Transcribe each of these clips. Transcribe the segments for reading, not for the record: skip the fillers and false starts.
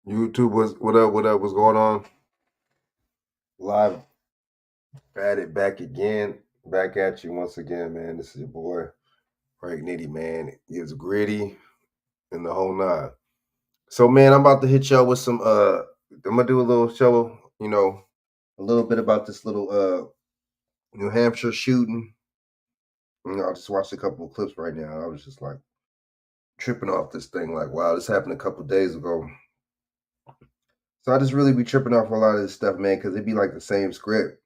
YouTube was what up? What up? What's going on? Live at it back again. Back at you once again, man. This is your boy, Frank Nitty, man. It's gritty and the whole nine. So man, I'm about to hit y'all with some I'm gonna do a little show, a little bit about this little New Hampshire shooting. I just watched a couple of clips right now. I was just like tripping off this thing, like, wow, this happened a couple of days ago. So I just really be tripping off a lot of this stuff, man, because it be like the same script.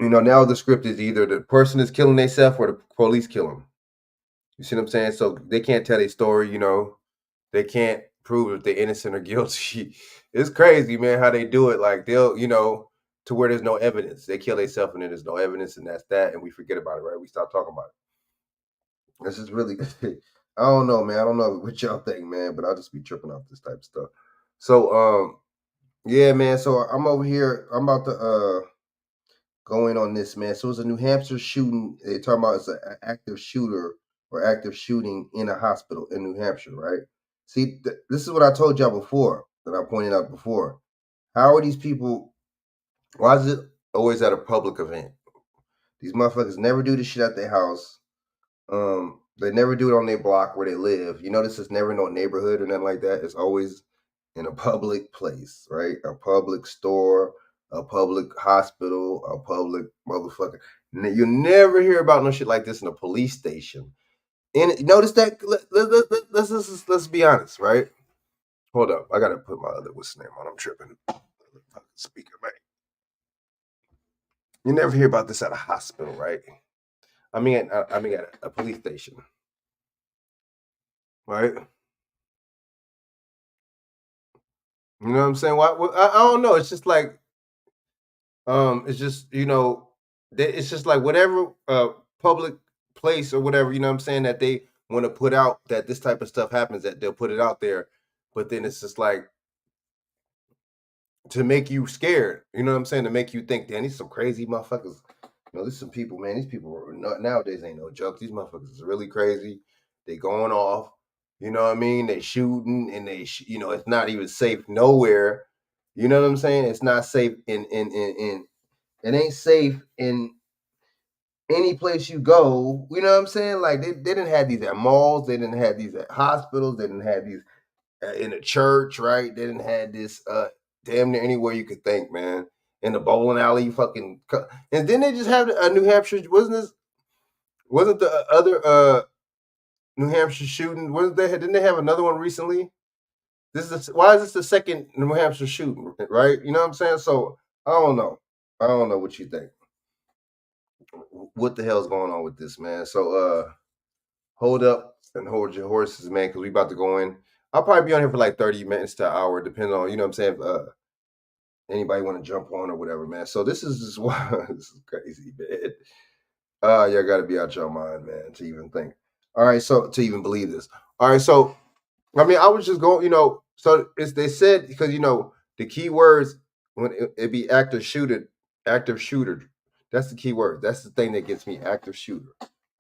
Now the script is either the person is killing themselves or the police kill them. You see what I'm saying? So they can't tell their story. They can't prove if they're innocent or guilty. It's crazy, man, how they do it. Like they'll, to where there's no evidence. They kill themselves and then there's no evidence, and that's that, and we forget about it, right? We stop talking about it. This is really, I don't know, man. I don't know what y'all think, man, but I'll just be tripping off this type of stuff. So, yeah, man. So I'm over here. I'm about to going on this, man. So it's a New Hampshire shooting. They're talking about it's an active shooter or active shooting in a hospital in New Hampshire, right? See, this is what I told y'all before, that I pointed out before. How are these people? Why is it always at a public event? These motherfuckers never do this shit at their house. They never do it on their block where they live. You notice it's never no neighborhood or nothing like that. It's always in a public place, right? A public store, a public hospital, a public motherfucker. You never hear about no shit like this in a police station. And notice that let's be honest, right? Hold up, I gotta put my other what's the name on. I'm tripping. Speaker, man. You never hear about this at a hospital, right? I mean at a police station, right? You know what I'm saying? Why? I don't know. It's just like it's just it's just like whatever public place or whatever, you know what I'm saying, that they want to put out that this type of stuff happens, that they'll put it out there, but then it's just like to make you scared, you know what I'm saying, to make you think, damn, these some crazy motherfuckers. There's some people, man. These people are not, nowadays ain't no joke. These motherfuckers is really crazy. They going off. You know what I mean? They shooting and it's not even safe nowhere. You know what I'm saying? It's not safe in it ain't safe in any place you go. You know what I'm saying? Like they didn't have these at malls. They didn't have these at hospitals. They didn't have these in a church, right? They didn't have this damn near anywhere you could think, man. In the bowling alley, you fucking. And then they just have a New Hampshire. Wasn't the other New Hampshire shooting? Wasn't they? Didn't they have another one recently? Why is this the second New Hampshire shooting? Right? You know what I'm saying? So I don't know. I don't know what you think. What the hell's going on with this, man? So hold up and hold your horses, man, because we about to go in. I'll probably be on here for like 30 minutes to an hour, depending on, you know what I'm saying, if anybody want to jump on or whatever, man. So this is just why this is crazy, man. Y'all gotta be out your mind, man, to even think. All right, so to even believe this. All right, so I mean, I was just going, so it's they said because the key words when it be active shooter. That's the key word. That's the thing that gets me, active shooter.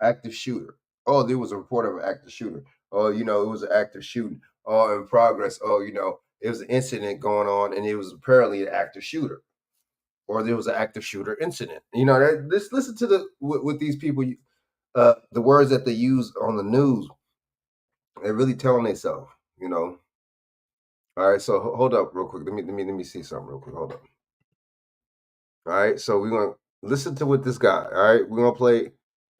Active shooter. Oh, there was a report of an active shooter. Oh, it was an active shooting. Oh, in progress. Oh, it was an incident going on and it was apparently an active shooter. Or there was an active shooter incident. Let's listen to with these people, the words that they use on the news. They're really telling themselves, you know. All right, so hold up real quick. Let me see something real quick. Hold up. All right, so we're gonna listen to what this guy. All right, we're gonna play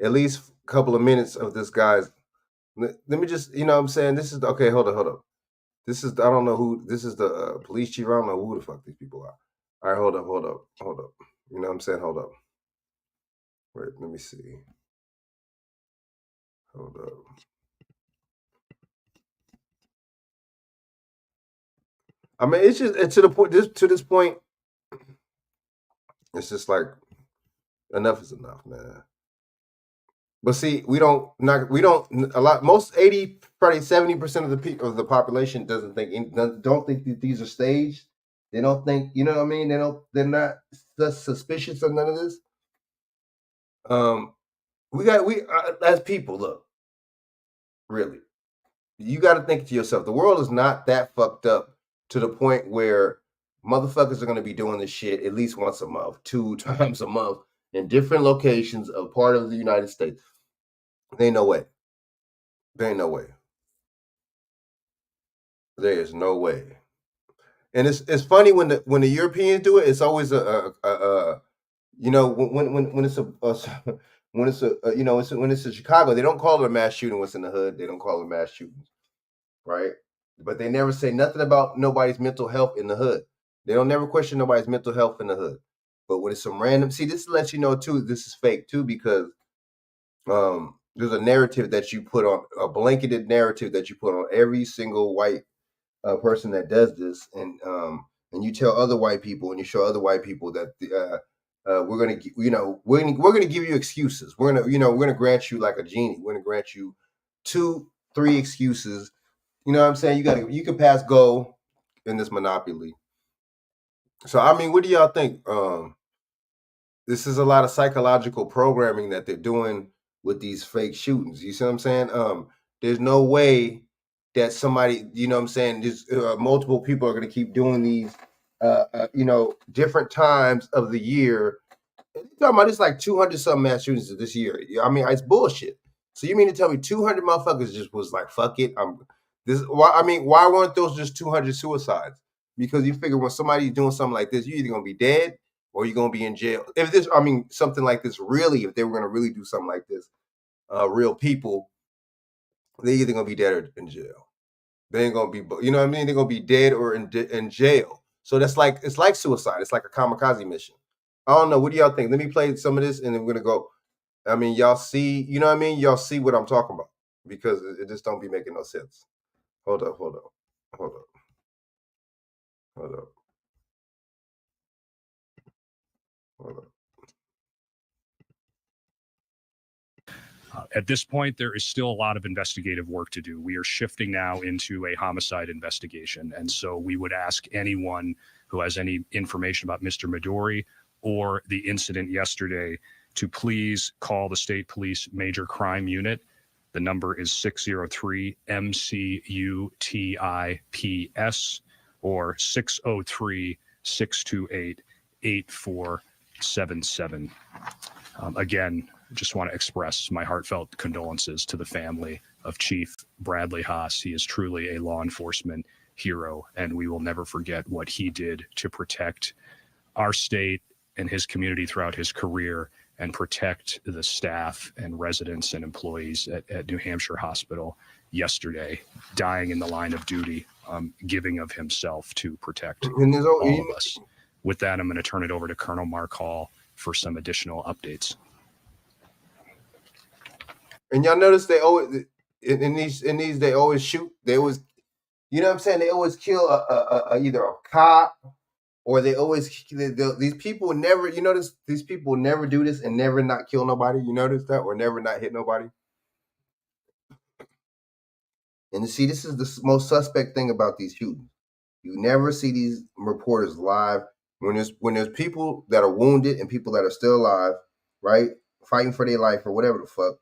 at least a couple of minutes of this guy's. Let me just, you know what I'm saying? This is okay, hold up, hold up. This is, I don't know who, this is the police chief. I don't know who the fuck these people are. All right, hold up, hold up, hold up. You know what I'm saying? Hold up. Wait, let me see. Hold up. I mean, it's just to the point, to this point, it's just like enough is enough, man. But see, we don't a lot, most 80, probably 70% of the people of the population doesn't think, don't think that these are staged. They don't think, you know what I mean? They're not suspicious of none of this. Um we as people, look, really. you got to think to yourself, the world is not that fucked up to the point where motherfuckers are going to be doing this shit at least once a month, 2 times a month in different locations of part of the United States. There ain't no way. There ain't no way. There is no way. And it's funny when the Europeans do it. It's always a you know when it's a when it's you know when it's in Chicago, they don't call it a mass shooting. What's in the hood? They don't call it mass shootings, right? But they never say nothing about nobody's mental health in the hood. They don't never question nobody's mental health in the hood. But when it's some random, see, this lets you know too, this is fake too, because there's a narrative that you put on a blanketed narrative that you put on every single white person that does this, and you tell other white people and you show other white people that we're gonna, we're gonna give you excuses. We're gonna, we're gonna grant you like a genie. We're gonna grant you 2, 3 excuses. You know what I'm saying? You can pass go in this monopoly. So I mean, what do y'all think? This is a lot of psychological programming that they're doing with these fake shootings. You see what I'm saying? There's no way that somebody, you know what I'm saying, there's multiple people are going to keep doing these, different times of the year. You're talking about it's like 200 something mass shootings this year. I mean, it's bullshit. So you mean to tell me 200 motherfuckers just was like, fuck it? Why? I mean, why weren't those just 200 suicides? Because you figure when somebody's doing something like this, you're either gonna be dead or you're gonna be in jail. If this, I mean, something like this, really, if they were gonna really do something like this, real people, they're either gonna be dead or in jail. They ain't gonna be, you know what I mean? They're gonna be dead or in jail. So that's like it's like suicide. It's like a kamikaze mission. I don't know. What do y'all think? Let me play some of this, and then we're gonna go. I mean, y'all see, you know what I mean? Y'all see what I'm talking about because it just don't be making no sense. Hold up, hold up, hold up, hold up, hold up. At this point, there is still a lot of investigative work to do. We are shifting now into a homicide investigation. And so we would ask anyone who has any information about Mr. Midori or the incident yesterday to please call the State Police Major Crime Unit. The number is 603 MCUTIPS or 603 628 8477. Again, just want to express my heartfelt condolences to the family of Chief Bradley Haas. He is truly a law enforcement hero, and we will never forget what he did to protect our state and his community throughout his career and protect the staff and residents and employees at New Hampshire Hospital yesterday, dying in the line of duty, giving of himself to protect all of us. With that, I'm going to turn it over to Colonel Mark Hall for some additional updates. And y'all notice they always in these they always shoot. They always, you know what I'm saying? They always kill either a cop or they always these people never. You notice these people never do this and never not kill nobody. You notice that, or never not hit nobody. And you see, this is the most suspect thing about these shootings. You never see these reporters live when there's people that are wounded and people that are still alive, right, fighting for their life or whatever the fuck.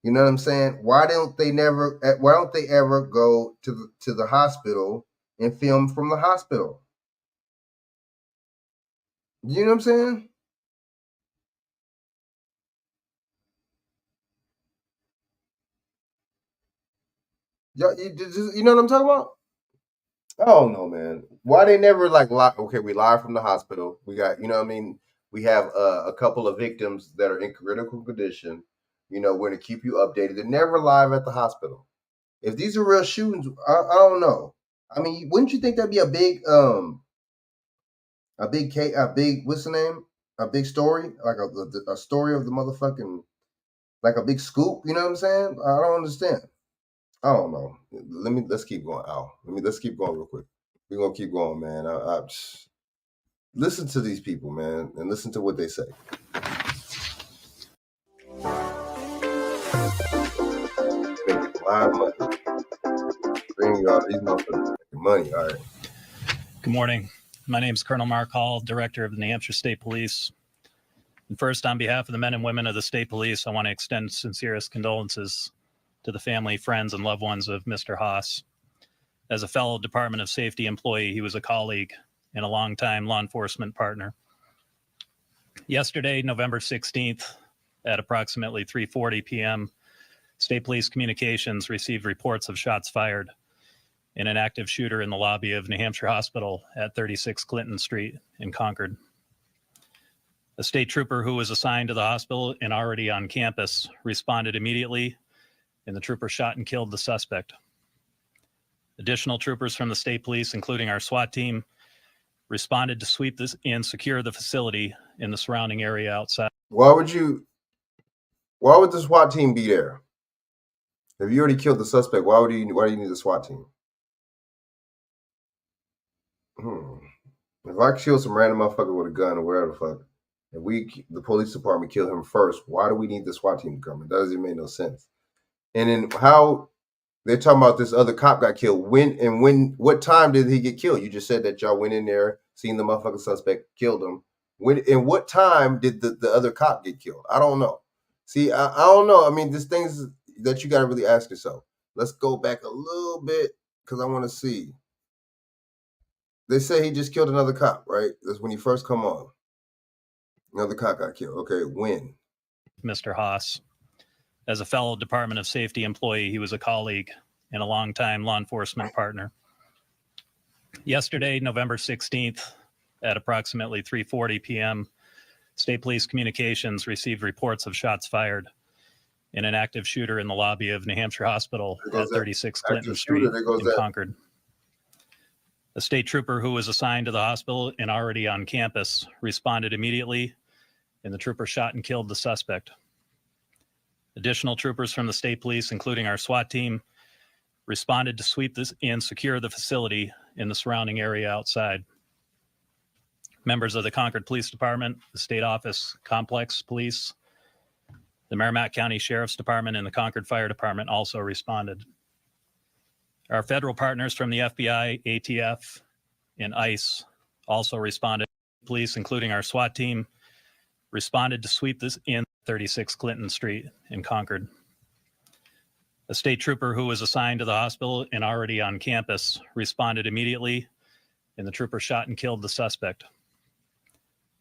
You know what I'm saying? Why don't they ever go to the hospital and film from the hospital? You know what I'm saying? You know what I'm talking about? I don't know, man. Why they never like okay, we live from the hospital. We got, you know what I mean? We have a couple of victims that are in critical condition. You know, we're gonna keep you updated. They're never live at the hospital. If these are real shootings, I don't know. I mean, wouldn't you think that'd be a big what's the name? A big story, like a story of the motherfucking, like a big scoop. You know what I'm saying? I don't understand. I don't know. Let's keep going, Al. Let's keep going real quick. We're gonna keep going, man. I listen to these people, man, and listen to what they say. Making live money. Bring you all these motherfuckers making money. All right. Good morning. My name is Colonel Mark Hall, Director of the New Hampshire State Police. And first, on behalf of the men and women of the State Police, I want to extend sincerest condolences to the family, friends, and loved ones of Mr. Haas. As a fellow Department of Safety employee, he was a colleague and a longtime law enforcement partner. Yesterday, November 16th, at approximately 3:40 p.m., State Police Communications received reports of shots fired and an active shooter in the lobby of New Hampshire Hospital at 36 Clinton Street in Concord. A state trooper who was assigned to the hospital and already on campus responded immediately, and the trooper shot and killed the suspect. Additional troopers from the state police, including our SWAT team, responded to sweep this and secure the facility in the surrounding area outside. Why would the SWAT team be there? If you already killed the suspect, why do you need the SWAT team? If I kill some random motherfucker with a gun or whatever the fuck, and the police department kill him first, why do we need the SWAT team to come? It doesn't make no sense. And then how they're talking about this other cop got killed. What time did he get killed? You just said that y'all went in there, seen the motherfucking suspect, killed him. And what time did the other cop get killed? I don't know. See, I don't know. I mean, there's things that you got to really ask yourself. Let's go back a little bit because I want to see. They say he just killed another cop, right? That's when he first come on. Another cop got killed. Okay, when? Mr. Haas. As a fellow Department of Safety employee, he was a colleague and a longtime law enforcement partner. Yesterday, November 16th, at approximately 3:40 p.m., State Police Communications received reports of shots fired and an active shooter in the lobby of New Hampshire Hospital at 36 Clinton Street in Concord. A state trooper who was assigned to the hospital and already on campus responded immediately, and the trooper shot and killed the suspect. Additional troopers from the state police, including our SWAT team, responded to sweep this and secure the facility in the surrounding area outside. Members of the Concord Police Department, the State Office Complex Police, the Merrimack County Sheriff's Department, and the Concord Fire Department also responded. Our federal partners from the FBI, ATF, and ICE also responded. Police, including our SWAT team, responded to sweep this in 36 Clinton Street in Concord. A state trooper who was assigned to the hospital and already on campus responded immediately, and the trooper shot and killed the suspect.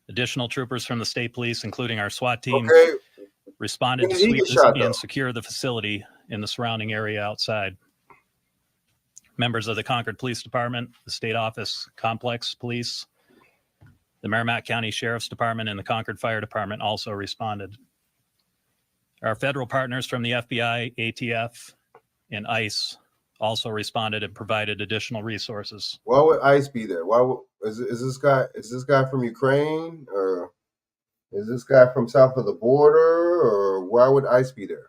Additional troopers from the state police, including our SWAT team, responded to sweep this and secure the facility in the surrounding area outside. Members of the Concord Police Department, the State Office Complex Police, the Merrimack County Sheriff's Department, and the Concord Fire Department also responded. Our federal partners from the FBI, ATF, and ICE also responded and provided additional resources. Why would ICE be there? Is this guy from Ukraine, or is this guy from south of the border, or why would ICE be there?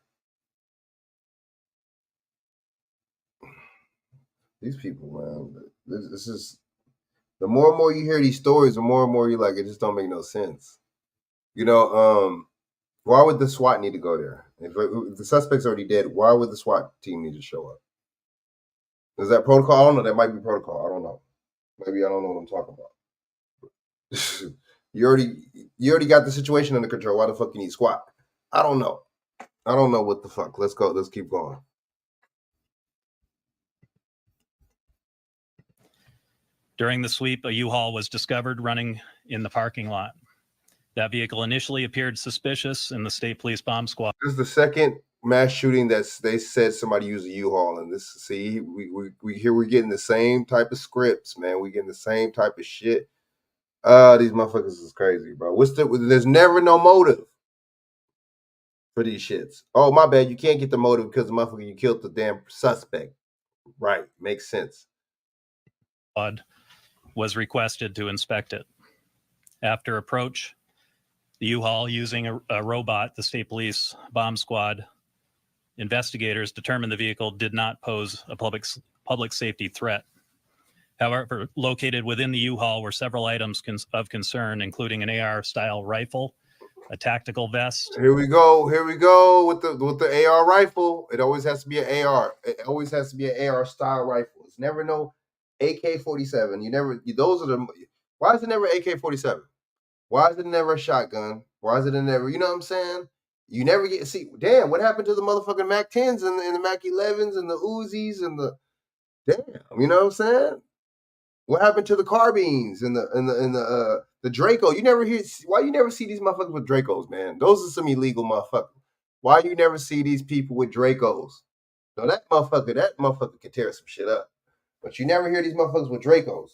These people, man, this is the more and more you hear these stories, the more and more you're like, it just don't make no sense. Why would the SWAT need to go there? If the suspect's already dead, why would the SWAT team need to show up? Is that protocol? I don't know. That might be protocol. I don't know. Maybe I don't know what I'm talking about. You already got the situation under control. Why the fuck you need SWAT? I don't know. I don't know what the fuck. Let's go. Let's keep going. During the sweep, a U-Haul was discovered running in the parking lot. That vehicle initially appeared suspicious, and the state police bomb squad. This is the second mass shooting that they said somebody used a U-Haul, and we're getting the same type of scripts, man. We're getting the same type of shit. These motherfuckers is crazy, bro. There's never no motive for these shits. Oh, my bad. You can't get the motive because the motherfucker you killed the damn suspect. Right, makes sense. Was requested to inspect it. After approach, the U-Haul, using a robot, the state police bomb squad investigators determined the vehicle did not pose a public safety threat. However, located within the U-Haul were several items of concern, including an AR-style rifle, a tactical vest. Here we go with the AR rifle. It always has to be an AR. It always has to be an AR-style rifle. It's never no AK-47. Why is it never AK-47? Why is it never a shotgun? Why is it never, you know what I'm saying? You never get to see. Damn, what happened to the motherfucking Mac 10s and the Mac 11s and the Uzis and the damn? You know what I'm saying? What happened to the carbines and the Draco? You never hear. Why you never see these motherfuckers with Dracos, man? Those are some illegal motherfuckers. Why you never see these people with Dracos? No, that motherfucker can tear some shit up. But you never hear these motherfuckers with Dracos.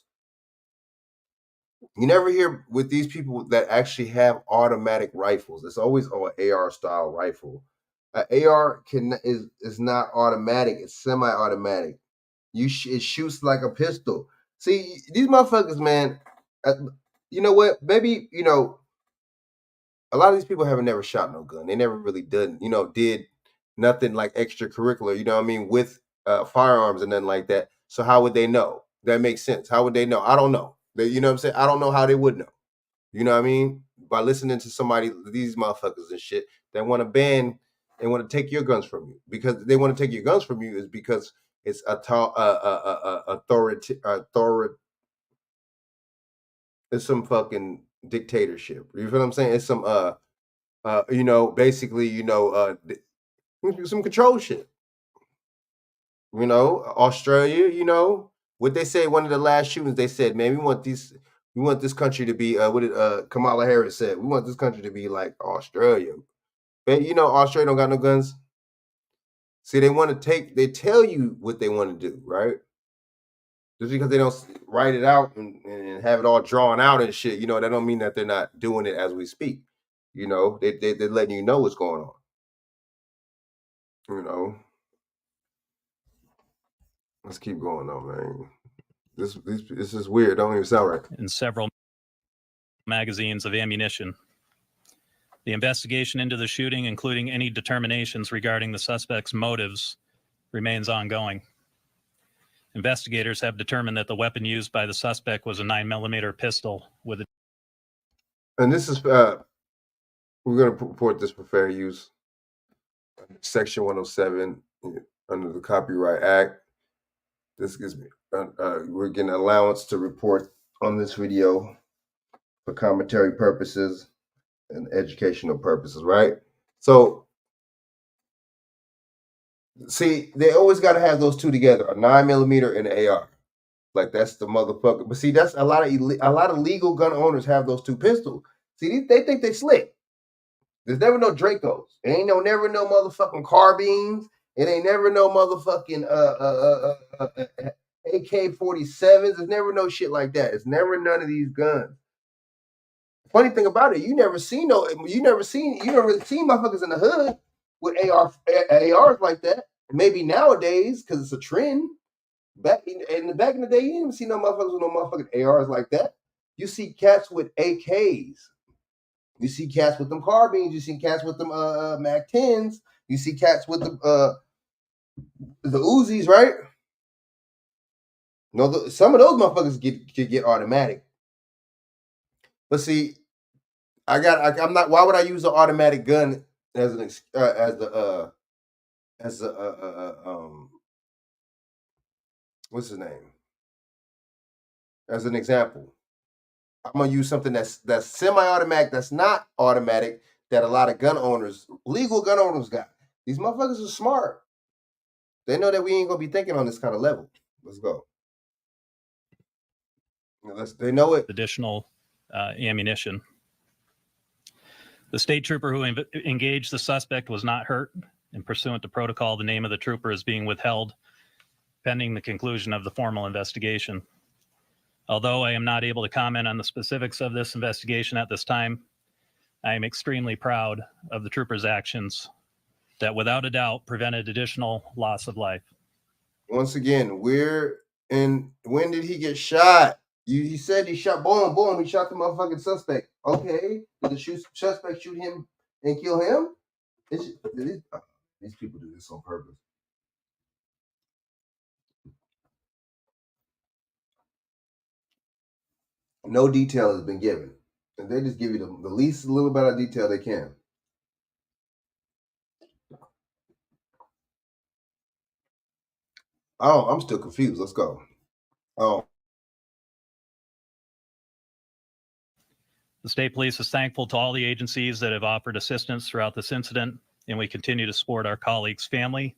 You never hear with these people that actually have automatic rifles. It's always an AR style rifle. An AR is not automatic. It's semi-automatic. It shoots like a pistol. See, these motherfuckers, man. You know what? Maybe a lot of these people haven't never shot no gun. They never really did nothing like extracurricular. You know what I mean, with firearms and nothing like that. So how would they know? That makes sense. How would they know? I don't know. You know what I'm saying? I don't know how they would know. You know what I mean? By listening to somebody, these motherfuckers and shit that want to ban and want to take your guns from you because they want to take your guns from you is because it's it's some fucking dictatorship. You feel what I'm saying? It's some basically some control shit. Australia, what they say, one of the last shootings, they said, man, we want this country to be what did Kamala Harris said, we want this country to be like Australia. But Australia don't got no guns. See, they tell you what they want to do, right? Just because they don't write it out and have it all drawn out and shit, that don't mean that they're not doing it as we speak. They're letting you know what's going on. Let's keep going on, man. This is weird. Don't even sound right. And several magazines of ammunition. The investigation into the shooting, including any determinations regarding the suspect's motives, remains ongoing. Investigators have determined that the weapon used by the suspect was a 9mm pistol with a... And this is, we're going to report this for fair use. Section 107 under the Copyright Act. This gives me, we're getting allowance to report on this video for commentary purposes and educational purposes, right? So, see, they always got to have those two together, a 9mm and an AR. Like, that's the motherfucker. But see, that's a lot of legal gun owners have those two pistols. See, they think they slick. There's never no Dracos. There ain't never no motherfucking carbines. It ain't never no motherfucking AK-47s. There's never no shit like that. It's never none of these guns. Funny thing about it, you never really seen motherfuckers in the hood with ARs like that. Maybe nowadays, because it's a trend. Back in the day, you didn't see no motherfuckers with no motherfucking ARs like that. You see cats with AKs. You see cats with them carbines. You see cats with them Mac 10s. You see cats with the Uzis, right? No, some of those motherfuckers get automatic. But see, I'm not. Why would I use an automatic gun as what's his name? As an example, I'm gonna use something that's semi-automatic, that's not automatic, that a lot of legal gun owners got. These motherfuckers are smart. They know that we ain't gonna be thinking on this kind of level. Let's go. They know it. Additional ammunition. The state trooper who engaged the suspect was not hurt, and pursuant to protocol, the name of the trooper is being withheld pending the conclusion of the formal investigation. Although I am not able to comment on the specifics of this investigation at this time, I am extremely proud of the trooper's actions that without a doubt prevented additional loss of life. Once again, when did he get shot? He said he shot, boom, he shot the motherfucking suspect. Okay, did the suspect shoot him and kill him? These people do this on purpose. No detail has been given. And they just give you the least little bit of detail they can. Oh, I'm still confused. Let's go. Oh. The state police is thankful to all the agencies that have offered assistance throughout this incident, and we continue to support our colleagues' family,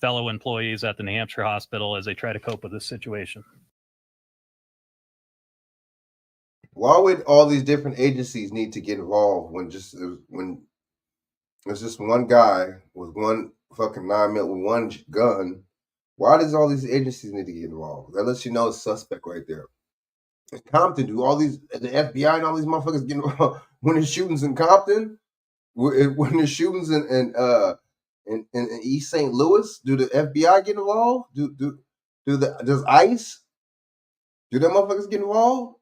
fellow employees at the New Hampshire hospital as they try to cope with this situation. Why would all these different agencies need to get involved when there's just one guy with one fucking 9mm with one gun? Why does all these agencies need to get involved? That lets you know it's suspect right there. In Compton, do all these the FBI and all these motherfuckers get involved when there's shootings in Compton? When there's shootings in East St. Louis, do the FBI get involved? Does ICE? Do them motherfuckers get involved?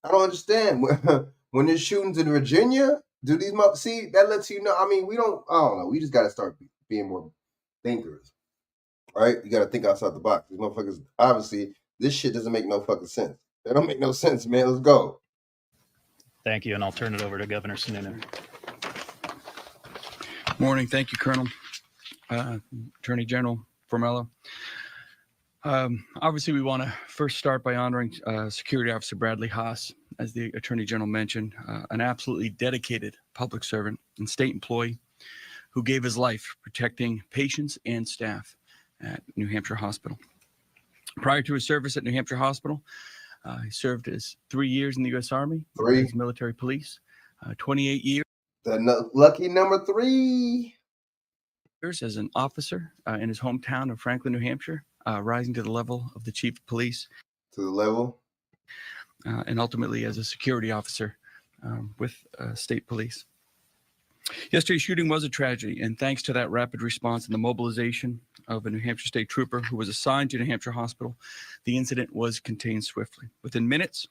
I don't understand. When there's shootings in Virginia, do these see that lets you know? I mean, I don't know. We just got to start being more thinkers, right? You got to think outside the box. These motherfuckers, obviously, this shit doesn't make no fucking sense. That don't make no sense, man. Let's go. Thank you, and I'll turn it over to Governor Sununu. Morning. Thank you, Colonel. Attorney General Formello. Obviously, we want to first start by honoring Security Officer Bradley Haas, as the Attorney General mentioned, an absolutely dedicated public servant and state employee who gave his life protecting patients and staff at New Hampshire Hospital. Prior to his service at New Hampshire Hospital, he served as 3 years in the U.S. Army, as military police, 28 years. The lucky number 3. As an officer in his hometown of Franklin, New Hampshire, rising to the level of the chief of police. To the level? And ultimately as a security officer with state police. Yesterday's shooting was a tragedy, and thanks to that rapid response and the mobilization of a New Hampshire state trooper who was assigned to New Hampshire Hospital, the incident was contained swiftly. Within minutes,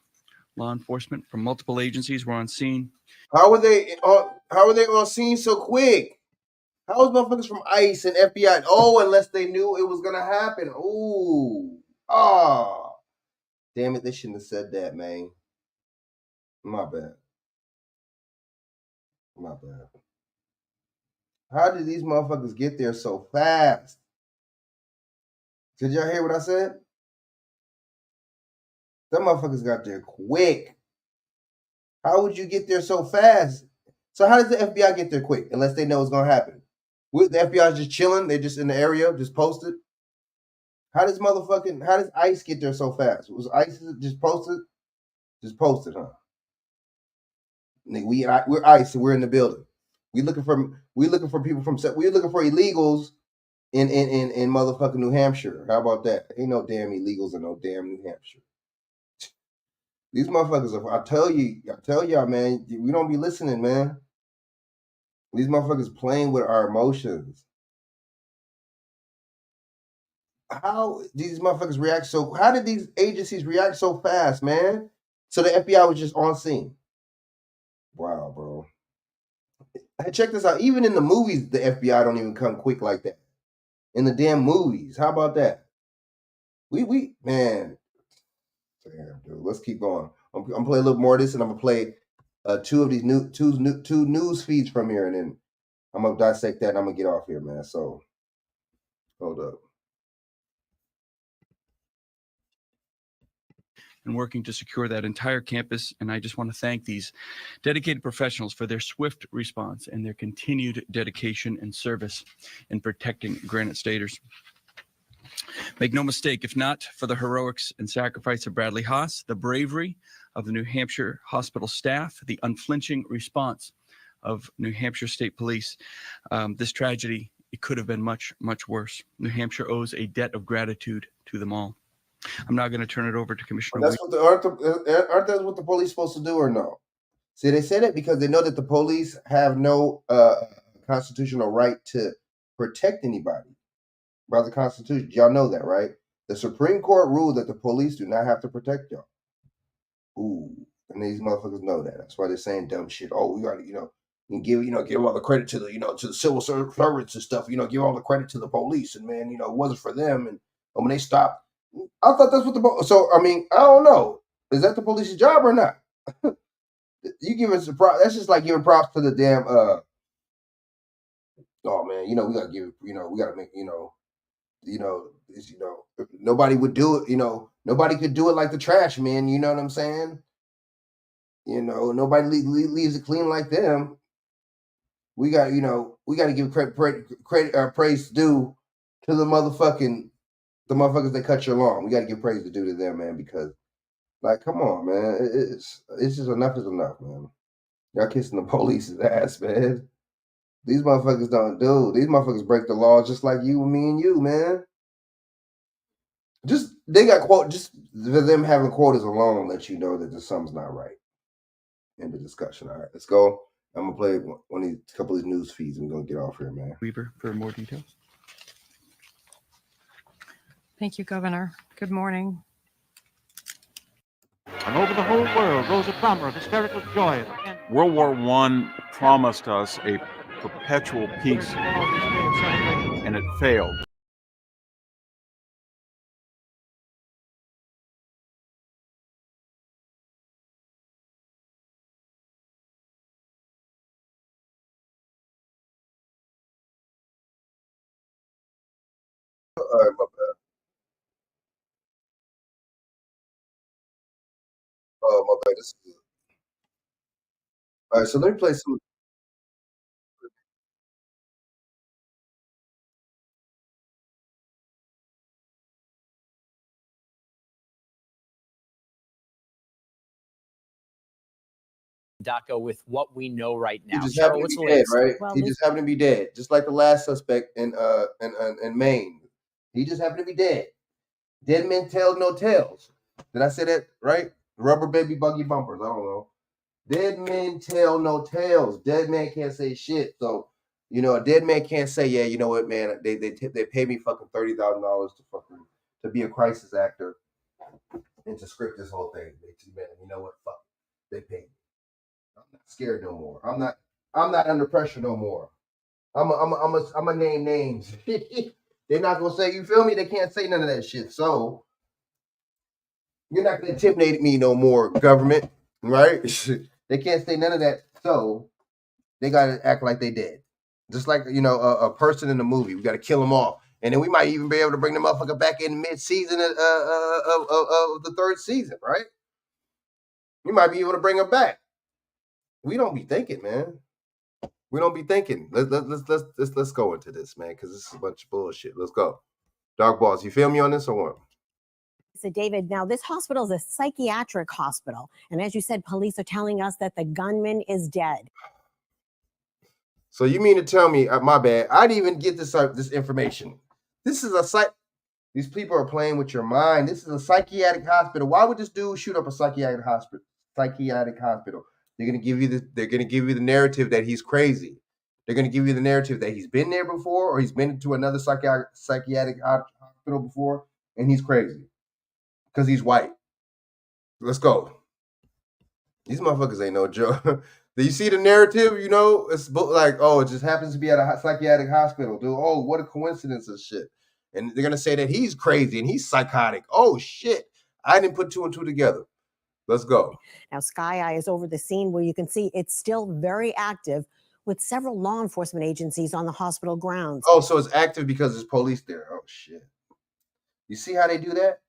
law enforcement from multiple agencies were on scene. How were they on scene so quick? How was motherfuckers from ICE and FBI? Oh, unless they knew it was gonna happen. Ooh. Ah. Damn it, they shouldn't have said that, man. My bad. How did these motherfuckers get there so fast? Did y'all hear what I said? Them motherfuckers got there quick. How would you get there so fast? So how does the FBI get there quick unless they know it's gonna happen? The FBI's just chilling, they're just in the area, just posted. How does ICE get there so fast? Was ICE just posted? Just posted, huh? Nigga, we're ICE and we're in the building. We're looking for illegals in motherfucking New Hampshire. How about that? Ain't no damn illegals in no damn New Hampshire. These motherfuckers I tell y'all, man, we don't be listening, man. These motherfuckers playing with our emotions. How these motherfuckers react how did these agencies react so fast, man? So the FBI was just on scene. Wow, bro. Hey, check this out. Even in the movies, the FBI don't even come quick like that. In the damn movies. How about that? Man. Damn, dude. Let's keep going. I'm gonna play a little more of this, and I'm gonna play two news feeds from here, and then I'm gonna dissect that, and I'm gonna get off here, man. So hold up. And working to secure that entire campus. And I just want to thank these dedicated professionals for their swift response and their continued dedication and service in protecting Granite Staters. Make no mistake, if not for the heroics and sacrifice of Bradley Haas, the bravery of the New Hampshire hospital staff, the unflinching response of New Hampshire State Police, this tragedy, it could have been much, much worse. New Hampshire owes a debt of gratitude to them all. I'm now going to turn it over to Commissioner. Aren't that what the police supposed to do or no? See, they said it because they know that the police have no constitutional right to protect anybody by the Constitution. Y'all know that, right? The Supreme Court ruled that the police do not have to protect y'all. Ooh, and these motherfuckers know that. That's why they're saying dumb shit. Oh, we got to, give all the credit to to the civil servants and stuff. Give all the credit to the police. And man, it wasn't for them. And when they stopped. I thought that's what so I mean, I don't know. Is that the police's job or not? You give us props. That's just like giving props to the damn oh man, we gotta give, we gotta make, nobody would do it, nobody could do it like the trash man, you know what I'm saying? You know, nobody leaves it clean like them. We got, we got to give praise due to the motherfuckers that cut your lawn. We got to give praise due to them, man, because like, come on, man, it's just enough is enough, man. Y'all kissing the police's ass, man. These motherfuckers don't do. These motherfuckers break the laws just like you and me and you, man. Just they got quote. Just for them having quotas alone lets you know that there's something's not right. End of discussion. All right, let's go. I'm gonna play one of these couple of these news feeds. I'm gonna get off here, man. Weaver for more details. Thank you, Governor. Good morning. And over the whole world rose a clamor of hysterical joy. World War I promised us a perpetual peace, and it failed. All right, my bad. Oh, my bad. All right, so let me play some. DACA with what we know right He now. just Cheryl, happened to what's be the dead, latest? right? Well, He this- just happened to be dead, just like the last suspect in Maine. He just happened to be dead. Dead men tell no tales. Did I say that right? Rubber baby buggy bumpers. I don't know. Dead men tell no tales. Dead man can't say shit. So, a dead man can't say, yeah, you know what, man, they pay me fucking $30,000 to be a crisis actor and to script this whole thing. Man, you know what? Fuck. They pay me. I'm not scared no more. I'm not under pressure no more. I'm a name names. They're not gonna say, you feel me? They can't say none of that shit. So you're not gonna intimidate me no more, government, right? They can't say none of that. So they gotta act like they dead. Just like a person in the movie, we gotta kill them off, and then we might even be able to bring the motherfucker back in mid-season of the third season, right? We might be able to bring him back. We don't be thinking, man. We don't be thinking. Let's go into this, man, because this is a bunch of bullshit. Let's go. Dog balls, you feel me on this or what? So, David, now this hospital is a psychiatric hospital. And as you said, police are telling us that the gunman is dead. So you mean to tell me, my bad, I didn't even get this information. This is these people are playing with your mind. This is a psychiatric hospital. Why would this dude shoot up a psychiatric hospital? They're gonna give you the narrative that he's crazy. They're gonna give you the narrative that he's been there before or he's been to another psychiatric hospital before and he's crazy. Because he's white. Let's go. These motherfuckers ain't no joke. Do you see the narrative? It's like, oh, it just happens to be at a psychiatric hospital, dude. Oh, what a coincidence and shit. And they're gonna say that he's crazy and he's psychotic. Oh shit. I didn't put two and two together. Let's go. Now, Sky Eye is over the scene where you can see it's still very active with several law enforcement agencies on the hospital grounds. Oh, so it's active because there's police there. Oh shit. You see how they do that?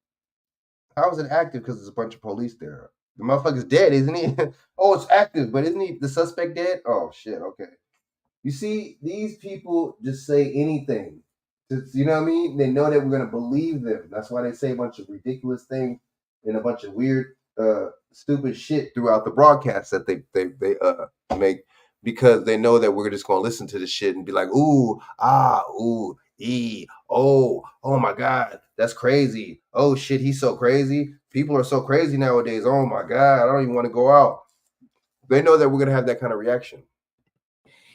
How is it active? Because there's a bunch of police there. The motherfucker's dead, isn't he? Oh, it's active, but isn't he the suspect dead? Oh shit, okay. You see, these people just say anything. You know what I mean? They know that we're gonna believe them. That's why they say a bunch of ridiculous things and a bunch of weird, stupid shit throughout the broadcast that they make because they know that we're just gonna listen to the shit and be like, ooh, ah, ooh, oh my god, that's crazy. Oh shit, he's so crazy. People are so crazy nowadays. Oh my god, I don't even want to go out. They know that we're gonna have that kind of reaction.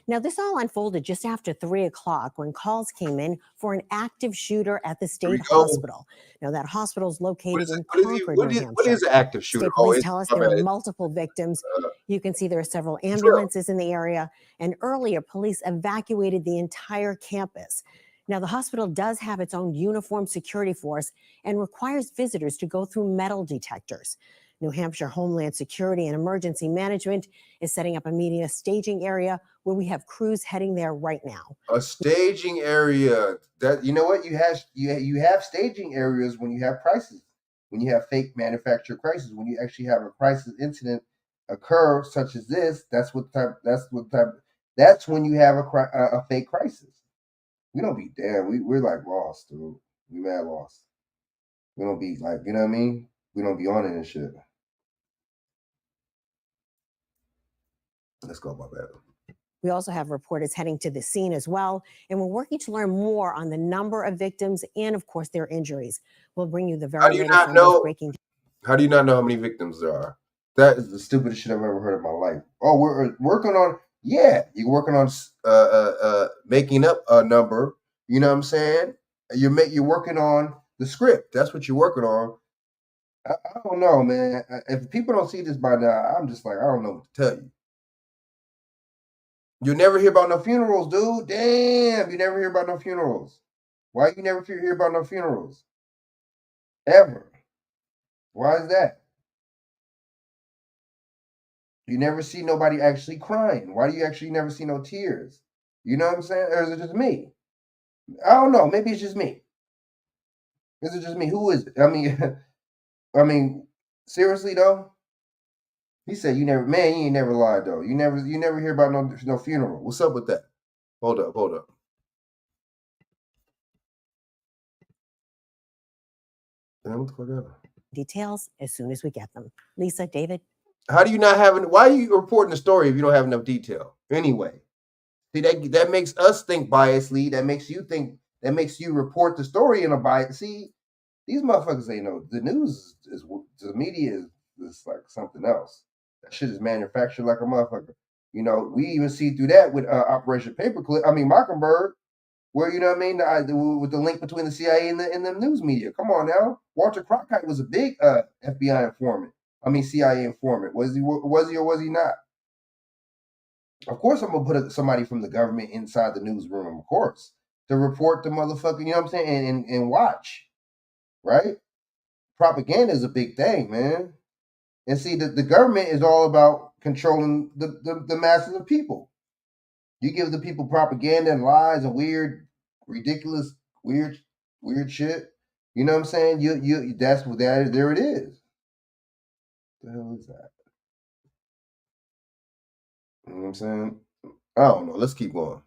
Now, this all unfolded just after 3 o'clock when calls came in for an active shooter at the state hospital. Now, that hospital is located in Concord, New Hampshire. What is an active shooter? State police tell us there are multiple victims. You can see there are several ambulances in the area. And earlier, police evacuated the entire campus. Now, the hospital does have its own uniformed security force and requires visitors to go through metal detectors. New Hampshire Homeland Security and Emergency Management is setting up a media staging area where we have crews heading there right now. A staging area. That you know what you have staging areas when you have crises, when you have fake manufactured crises, when you actually have a crisis incident occur, such as this, that's when you have a fake crisis. We don't be there. We're like lost, dude. We mad lost. We don't be like, you know what I mean? We don't be on it and shit. Let's go, my bad. We also have reporters heading to the scene as well, and we're working to learn more on the number of victims and, of course, their injuries. We'll bring you the very latest on those breaking. How do you not know how many victims there are? That is the stupidest shit I've ever heard in my life. Oh, we're working on. Yeah, you're working on making up a number. You know what I'm saying? You're working on the script. That's what you're working on. I don't know, man. If people don't see this by now, I'm just like, I don't know what to tell you. You never hear about no funerals, dude. Damn, you never hear about no funerals. Why you never hear about no funerals? Ever. Why is that? You never see nobody actually crying. Why do you actually never see no tears? You know what I'm saying? Or is it just me? I don't know. Maybe it's just me. Is it just me? Who is it? I mean, seriously though? He said you never, man, you ain't never lied though. You never hear about no funeral. What's up with that? Hold up. Damn, what the fuck happened? Details as soon as we get them. Lisa, David. How do you not have why are you reporting the story if you don't have enough detail? Anyway. See, that makes us think biasly. That makes you think, that makes you report the story in a bias. See, these motherfuckers ain't know. The news is the media is like something else. That shit is manufactured like a motherfucker. You know, we even see through that with Operation Mockingbird, where, you know what I mean, with the link between the CIA and the news media. Come on now. Walter Cronkite was a big FBI informant. CIA informant. Was he or was he not? Of course, I'm gonna put somebody from the government inside the newsroom, of course, to report the motherfucker. You know what I'm saying, and watch, right? Propaganda is a big thing, man. And see, the government is all about controlling the masses of people. You give the people propaganda and lies and weird, ridiculous, weird shit. You know what I'm saying? You that's what that is. There it is. What the hell is that? You know what I'm saying? I don't know. Let's keep going.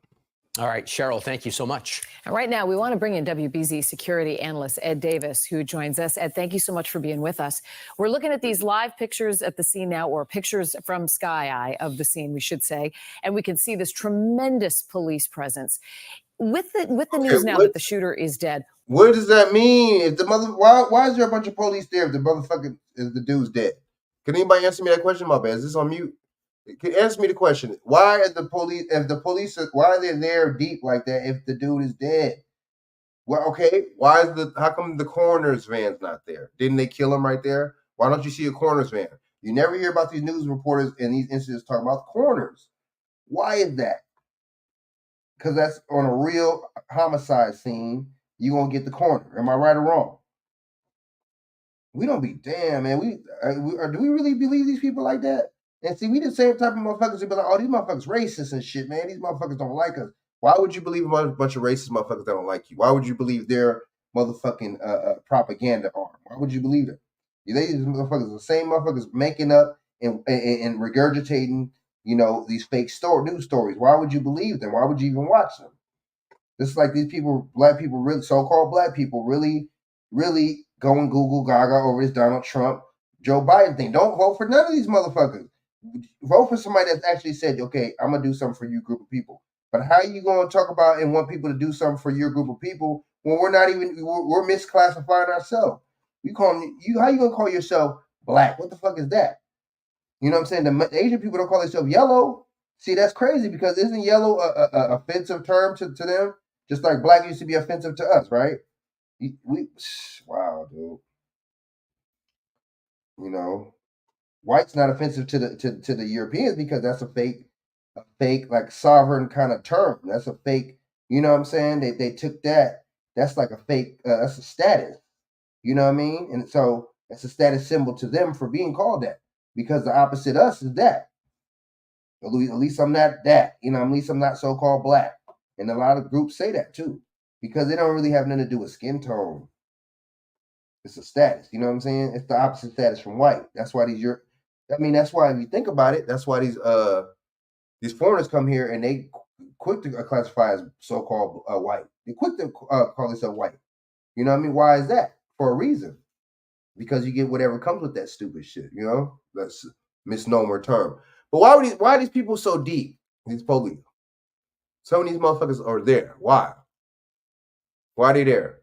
All right, Cheryl, thank you so much. And right now, we want to bring in WBZ security analyst Ed Davis, who joins us. Ed, thank you so much for being with us. We're looking at these live pictures at the scene now, or pictures from Sky Eye of the scene, we should say, and we can see this tremendous police presence. With the news now that the shooter is dead. What does that mean? If the why is there a bunch of police there if the dude's dead? Can anybody answer me that question? My bad. Is this on mute? Answer me the question. Why are the police why are they there deep like that if the dude is dead? Well, okay. How come the coroner's van's not there? Didn't they kill him right there? Why don't you see a coroner's van? You never hear about these news reporters and these incidents talking about coroners. Why is that? Because that's on a real homicide scene. You're gonna get the coroner. Am I right or wrong? We don't be damn, man. Do we really believe these people like that? And see, we the same type of motherfuckers who be like, oh, these motherfuckers racist and shit, man. These motherfuckers don't like us. Why would you believe a bunch of racist motherfuckers that don't like you? Why would you believe their motherfucking propaganda arm? Why would you believe it? These motherfuckers, the same motherfuckers making up and regurgitating, you know, these fake news stories. Why would you believe them? Why would you even watch them? It's like these people, black people, really so-called black people, really, really going Google Gaga over this Donald Trump, Joe Biden thing. Don't vote for none of these motherfuckers. Vote for somebody that's actually said, okay, I'm gonna do something for you group of people. But how are you gonna talk about and want people to do something for your group of people when we're misclassifying ourselves? How you gonna call yourself black? What the fuck is that? You know what I'm saying? The Asian people don't call themselves yellow. See, that's crazy because isn't yellow a offensive term to them? Just like black used to be offensive to us, right? Wow, dude. You know, white's not offensive to the Europeans because that's a fake like sovereign kind of term. That's a fake. You know what I'm saying? They took that. That's like a fake. That's a status. You know what I mean? And so it's a status symbol to them for being called that because the opposite us is that. At least I'm not that. You know, at least I'm not so-called black. And a lot of groups say that too because they don't really have nothing to do with skin tone. It's a status. You know what I'm saying? It's the opposite status from white. That's why I mean, that's why if you think about it, that's why these foreigners come here and they quick to classify as so-called white. They quick to call themselves white. You know what I mean? Why is that? For a reason. Because you get whatever comes with that stupid shit. You know, that's misnomer term. But why are these people so deep? These police. Some of these motherfuckers are there. Why? Why are they there?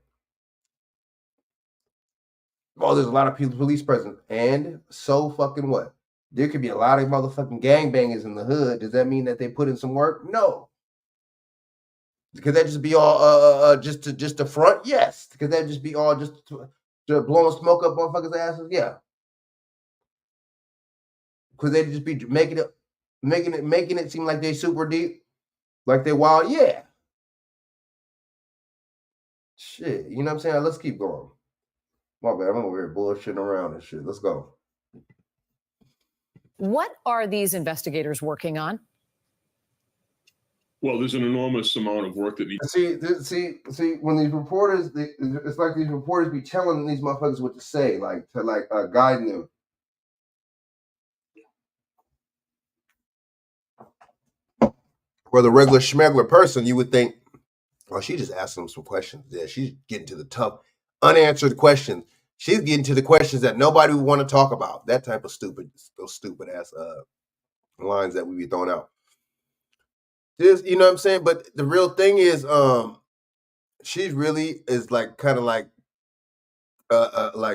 Well, there's a lot of police present, and so fucking what? There could be a lot of motherfucking gangbangers in the hood. Does that mean that they put in some work? No. Could that just be all just to front? Yes. Could that just be all just to blowing smoke up motherfuckers' asses? Yeah. Could they just be making it seem like they super deep, like they wild? Yeah. Shit. You know what I'm saying? Let's keep going. My bad. I'm over here bullshitting around and shit. Let's go. What are these investigators working on? Well, there's an enormous amount of work that needs. See. When these reporters, it's like these reporters be telling these motherfuckers what to say, like guiding them. For the regular schmegler person, you would think, well, she just asked them some questions. Yeah, she's getting to the tough, unanswered questions. She's getting to the questions that nobody would want to talk about. That type of those stupid ass lines that we be throwing out. This, you know what I'm saying? But the real thing is, she really is like kind of like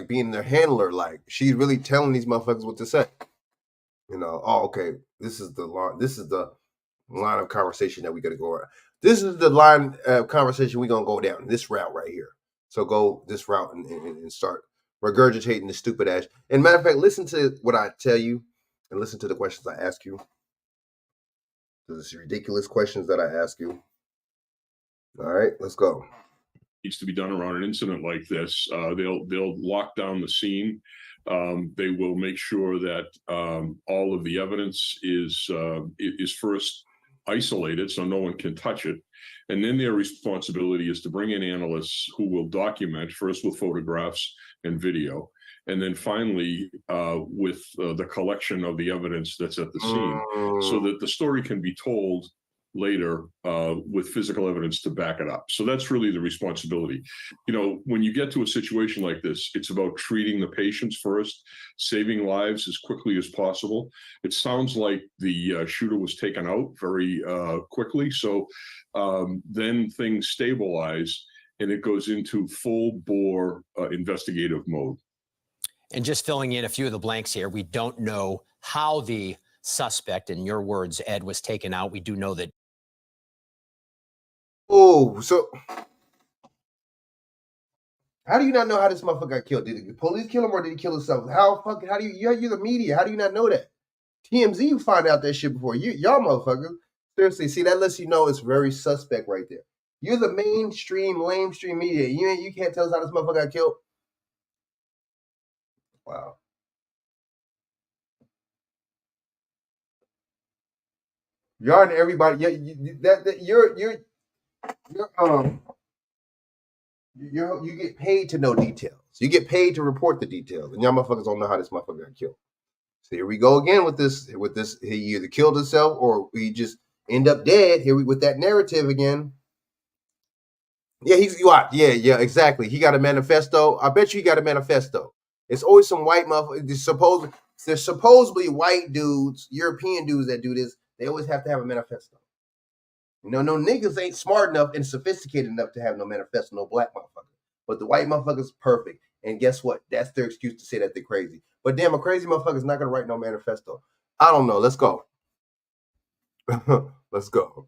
being their handler. Like she's really telling these motherfuckers what to say. You know, oh, okay, this is the line of conversation that we got to go around. This is the line of conversation we're gonna go down this route right here. So go this route and start regurgitating the stupid ass. And matter of fact, listen to what I tell you and listen to the questions I ask you. These ridiculous questions that I ask you. All right, let's go. Needs to be done around an incident like this. They'll lock down the scene. They will make sure that all of the evidence is first isolated so no one can touch it. And then their responsibility is to bring in analysts who will document first with photographs and video, and then finally with the collection of the evidence that's at the scene, so that the story can be told later with physical evidence to back it up. So that's really the responsibility. You know, when you get to a situation like this, it's about treating the patients first, saving lives as quickly as possible. It sounds like the shooter was taken out very quickly. So then things stabilize and it goes into full bore investigative mode. And just filling in a few of the blanks here, we don't know how the suspect, in your words, Ed, was taken out. We do know that. Oh, so how do you not know how this motherfucker got killed? Did the police kill him or did he kill himself? How do you? You're the media. How do you not know that? TMZ, you find out that shit before y'all motherfuckers. Seriously, see that lets you know it's very suspect right there. You're the mainstream, lamestream media. You can't tell us how this motherfucker got killed. Wow. Y'all and everybody, you get paid to know details. You get paid to report the details, and y'all motherfuckers don't know how this motherfucker got killed. So here we go again with this. He either killed himself or he just end up dead. Here we with that narrative again. Yeah, yeah, exactly. He got a manifesto. I bet you he got a manifesto. It's always some white motherfuckers. There's supposedly white dudes, European dudes that do this. They always have to have a manifesto. You know, no niggas ain't smart enough and sophisticated enough to have no manifesto, no black motherfucker. But the white motherfucker's perfect. And guess what? That's their excuse to say that they're crazy. But damn, a crazy motherfucker's not gonna write no manifesto. I don't know. Let's go. Let's go.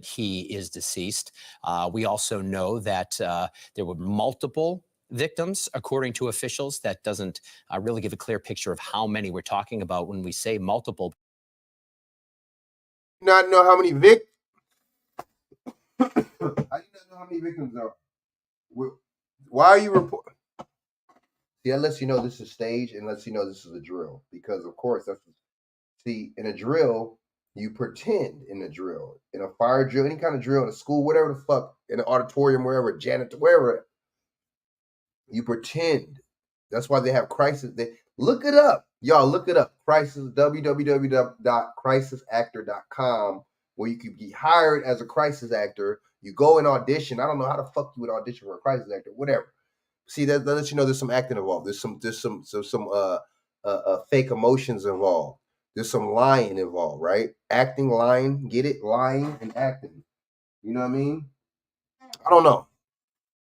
He is deceased. We also know that there were multiple victims, according to officials. That doesn't really give a clear picture of how many we're talking about when we say multiple. Not know how many victims. I do not know how many victims there are. Why are you reporting? See, that lets you know this is staged and lets you know this is a drill. Because of course, in a drill, you pretend in a drill, in a fire drill, any kind of drill in a school, whatever the fuck, in an auditorium, wherever, janitor, wherever, you pretend That's why they have crisis. They look it up, y'all. Look it up. Crisis www.crisisactor.com, where you could be hired as a crisis actor. You go and audition. I don't know how the fuck you would audition for a crisis actor. Whatever. See, that lets you know there's some acting involved. There's some fake emotions involved. There's some lying involved, right? Acting, lying, get it? Lying and acting. You know what I mean? I don't know.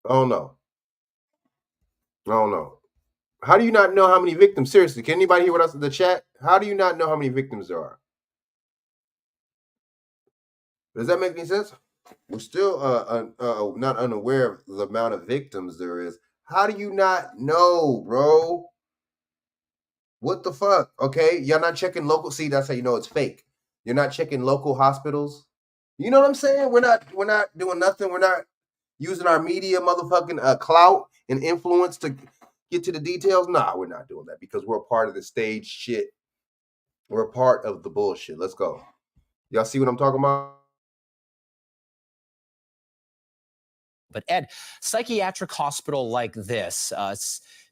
I don't know. I don't know. How do you not know how many victims? Seriously, can anybody hear what else in the chat? How do you not know how many victims there are? Does that make any sense? We're still not unaware of the amount of victims there is. How do you not know, bro? What the fuck? Okay, y'all not checking local. See, that's how you know it's fake. You're not checking local hospitals. You know what I'm saying? We're not doing nothing. We're not using our media motherfucking clout and influence to get to the details. Nah, we're not doing that because we're a part of the stage shit. We're a part of the bullshit. Let's go. Y'all see what I'm talking about? But Ed, psychiatric hospital like this,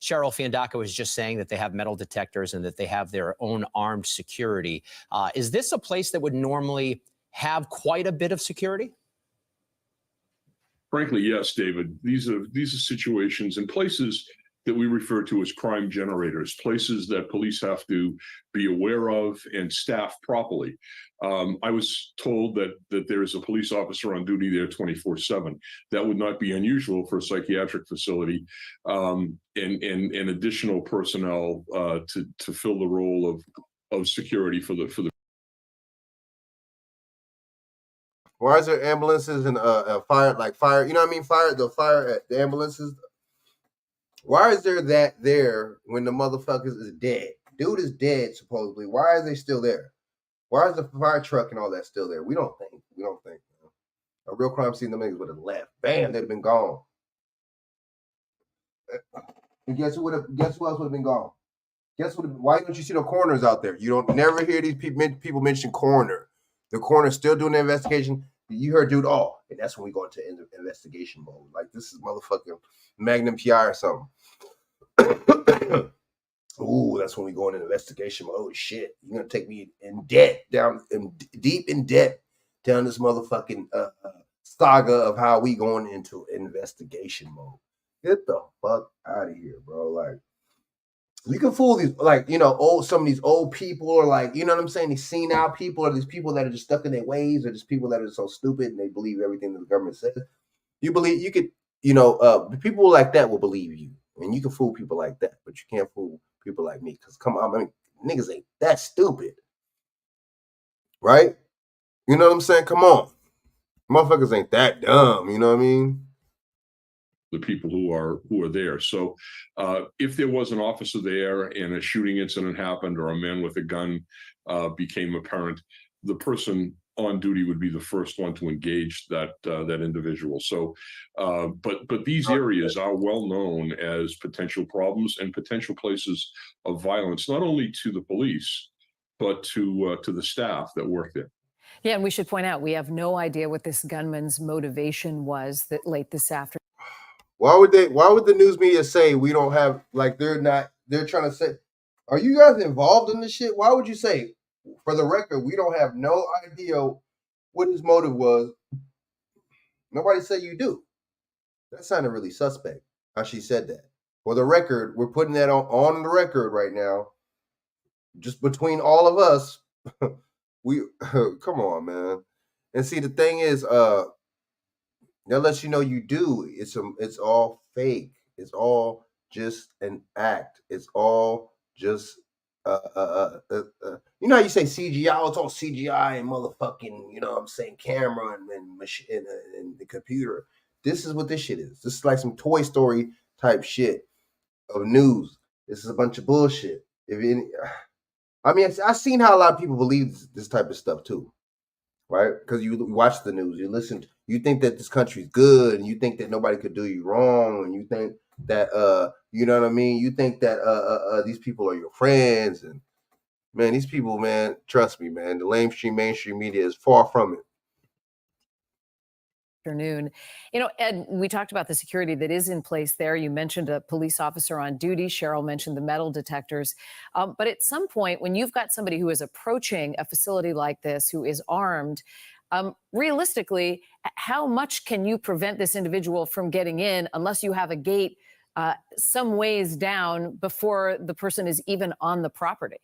Cheryl Fiandaca was just saying that they have metal detectors and that they have their own armed security. Is this a place that would normally have quite a bit of security? Frankly, yes, David. These are situations and places that we refer to as crime generators, places that police have to be aware of and staff properly. I was told that there's a police officer on duty there 24/7. That would not be unusual for a psychiatric facility, and additional personnel to fill the role of security for the. Why is there ambulances and fire? You know what I mean? The ambulances. Why is there that there when the motherfuckers is dead? Dude is dead supposedly. Why are they still there? Why is the fire truck and all that still there? We don't think. Man. A real crime scene, the niggas would have left. Bam, they'd have been gone. And guess who else would have been gone? Why don't you see the coroners out there? You don't never hear these people mention coroner. The coroner's still doing the investigation. You heard dude, and that's when we go into investigation mode. Like this is motherfucking Magnum PI or something. Ooh, that's when we go into investigation mode. Oh shit, you're gonna take me deep in debt down this motherfucking saga of how we going into investigation mode. Get the fuck out of here, bro. Like you can fool these, some of these old people, or you know what I'm saying, these senile people, or these people that are just stuck in their ways, or just people that are so stupid and they believe everything that the government says. People like that will believe you, and you can fool people like that, but you can't fool people like me. Because come on, I mean, niggas ain't that stupid, right? You know what I'm saying? Come on, motherfuckers ain't that dumb. You know what I mean? The people who are there. So if there was an officer there and a shooting incident happened or a man with a gun became apparent, the person on duty would be the first one to engage that individual. So, but these areas are well known as potential problems and potential places of violence, not only to the police, but to the staff that work there. Yeah, and we should point out we have no idea what this gunman's motivation was late this afternoon. Why would the news media say we don't have, they're trying to say, are you guys involved in this shit? Why would you say, for the record, we don't have no idea what his motive was? Nobody said you do. That sounded really suspect, how she said that. For the record, we're putting that on the record right now. Just between all of us, we come on, man. And see, the thing is, that lets you know you do. It's all fake. It's all just an act. It's all just you know how you say CGI? It's all CGI and motherfucking, you know what I'm saying, camera and machine and the computer. This is what this shit is. This is like some Toy Story type shit of news. This is a bunch of bullshit. I've seen how a lot of people believe this type of stuff too. Right? Because you watch the news, you listen, you think that this country's good, and you think that nobody could do you wrong, and you think that you know what I mean? You think that these people are your friends, and man, these people, man, trust me, man, the mainstream media is far from it. afternoon. You know, Ed, we talked about the security that is in place there. You mentioned a police officer on duty. Cheryl mentioned the metal detectors. But at some point, when you've got somebody who is approaching a facility like this, who is armed, realistically, how much can you prevent this individual from getting in unless you have a gate some ways down before the person is even on the property?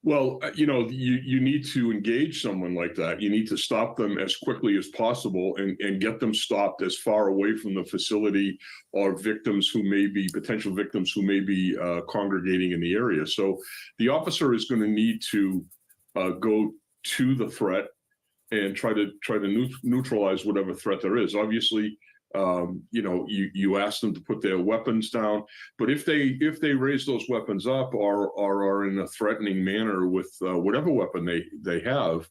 Well, you need to engage someone like that. You need to stop them as quickly as possible and get them stopped as far away from the facility or potential victims who may be congregating in the area. So the officer is going to need to go to the threat and try to neutralize whatever threat there is. Obviously, you ask them to put their weapons down, but if they raise those weapons up or are in a threatening manner with whatever weapon they have,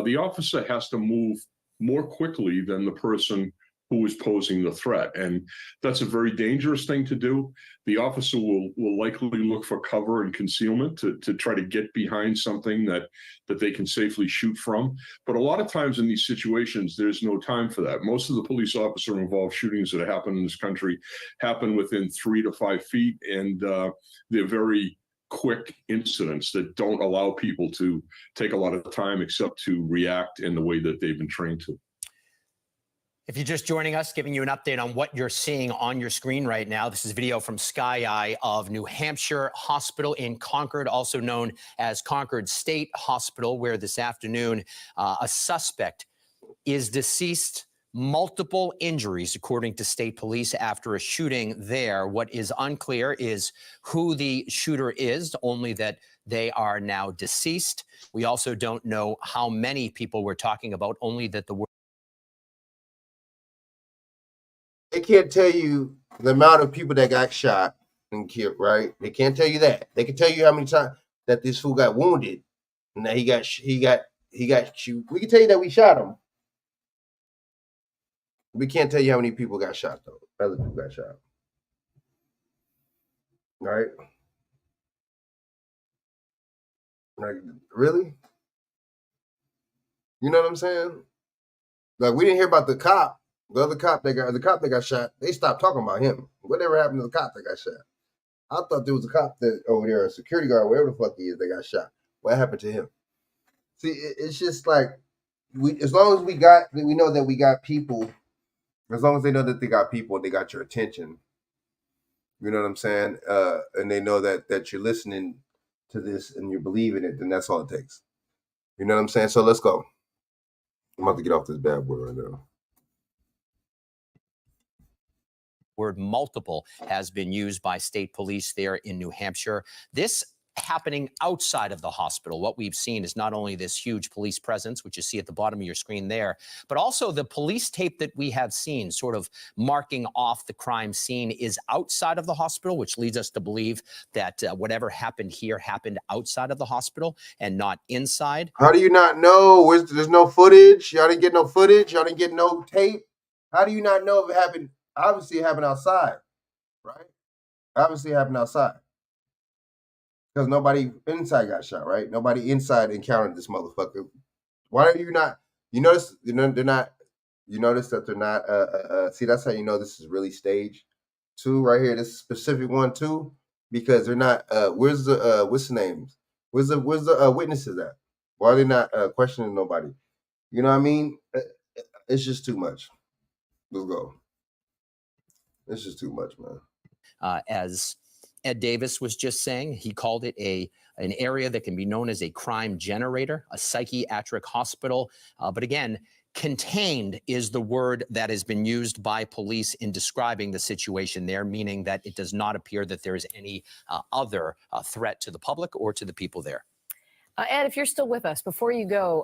the officer has to move more quickly than the person who is posing the threat. And that's a very dangerous thing to do. The officer will likely look for cover and concealment to try to get behind something that they can safely shoot from. But a lot of times in these situations, there's no time for that. Most of the police officer involved shootings that happen in this country happen within 3 to 5 feet. And they're very quick incidents that don't allow people to take a lot of time except to react in the way that they've been trained to. If you're just joining us, giving you an update on what you're seeing on your screen right now. This is video from Sky Eye of New Hampshire Hospital in Concord, also known as Concord State Hospital, where this afternoon a suspect is deceased, multiple injuries, according to state police, after a shooting there. What is unclear is who the shooter is, only that they are now deceased. We also don't know how many people we're talking about, only that the They can't tell you the amount of people that got shot and killed, right? They can't tell you that. They can tell you how many times that this fool got wounded and that he got shoot. We can tell you that we shot him. We can't tell you how many people got shot though. Other people got shot. Right? Like, really? You know what I'm saying? Like, we didn't hear about the cop. The cop that got shot, they stopped talking about him. Whatever happened to the cop that got shot? I thought there was a cop that over there, a security guard, wherever the fuck he is, that got shot. What happened to him? See, it's just like as long as we know that we got people, as long as they know that they got people, they got your attention. You know what I'm saying? And they know that you're listening to this and you believe in it, then that's all it takes. You know what I'm saying? So let's go. I'm about to get off this bad boy right now. Word multiple has been used by state police there in New Hampshire. This happening outside of the hospital. What we've seen is not only this huge police presence, which you see at the bottom of your screen there, but also the police tape that we have seen sort of marking off the crime scene is outside of the hospital, which leads us to believe that whatever happened here happened outside of the hospital and not inside. How do you not know? There's no footage? Y'all didn't get no footage? Y'all didn't get no tape? How do you not know if it happened? Obviously it happened outside, right? Obviously it happened outside. Because nobody inside got shot, right? Nobody inside encountered this motherfucker. Why are you not? You notice they're not. You notice that they're not. See, that's how you know this is really stage 2 right here. This specific one too, because they're not. Where's the what's the names? Where's the witnesses at? Why are they not questioning nobody? You know what I mean? It's just too much. Let's go. It's just too much, man. As Ed Davis was just saying, he called it an area that can be known as a crime generator, a psychiatric hospital. But again, contained is the word that has been used by police in describing the situation there, meaning that it does not appear that there is any other threat to the public or to the people there. Ed, if you're still with us, before you go,